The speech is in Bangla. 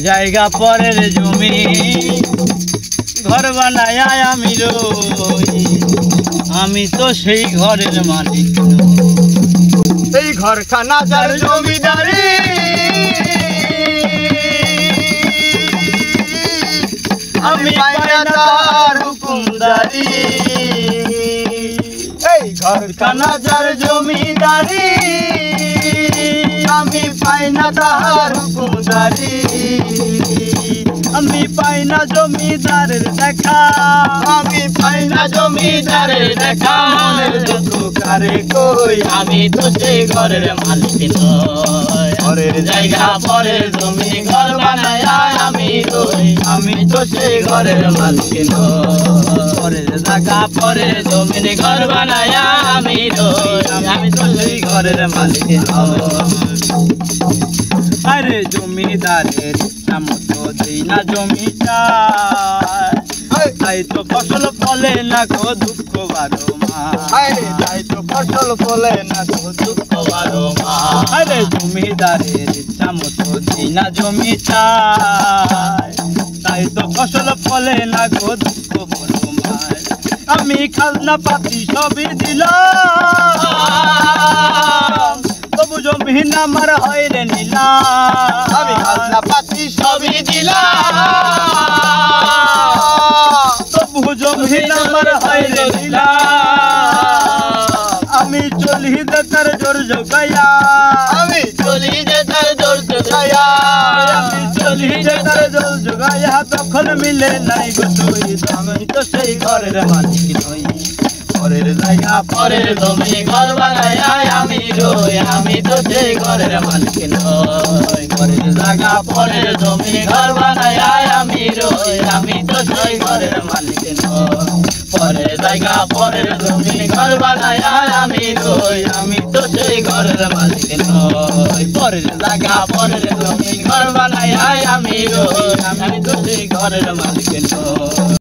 জায়গা পরের জমি ঘর বানায় আমি রই, আমি তো সেই ঘরের মালিক। এই ঘরখানা যার জমিদারি, আমি পাই না তার হুকুমদারি। এই ঘরখানা যার জমিদারি, আমি পাই না তার হুকুমদারি। আমি পাই না জমিদারের দেখা, আমি পাই না জমিদারের দেখা। মনের দুঃখ কারে কই, আমি তো সেই ঘরের মালিক নই। ঘরের জায়গা পরের জমি ঘর বানায় আমি রই, আমি তো সেই ঘরের মালিক নই। পরের জায়গা পরের জমি ঘর বানায় আমি রই, আমি তো সেই ঘরের মালিক নই। আরে জমিদারের ইচ্ছা মতো দেই না জমিটা, তাই তো ফসল ফলে না গো দুঃখ বারো মাস। তাই তো ফসল ফলে না দুঃখ বারো মাস। আরে জমিদারের ইচ্ছা মতো দিই না জমিটা, তাই তো ফসল ফলে না গো দুঃখ বারো মাস। আমি খাজনা পাতি সবই দিলাম, তবু জমিন আমার হয় রে নিলাম। আমি খাজনা পাতি সবই দিলাম, তবু জমিন আমার হয় রে নিলাম। আমি চলি যে তার জোর জোগাইয়া, আমি চলি যে তার জোর জোগাইয়া। আমি চলি যে তার জোর জোগাইয়া, তখন মিলে নাই গো তুই, আমি তো সেই ঘরের মালিক নই। পরের জায়গা পরের জমি ঘর বানায় আমি রই, আমি তো সেই ঘরের মালিক নই। পরের জায়গা পরের জমি ঘর বানায় আমি রই, আমি তো সেই ঘরের মালিক নই। পরের জায়গা পরের জমি ঘর বানায় আমি রই, আমি তো সেই ঘরের মালিক নই। পরের জায়গা পরের জমি ঘর বানায় আমি রই, আমি তো সেই ঘরের মালিক নই।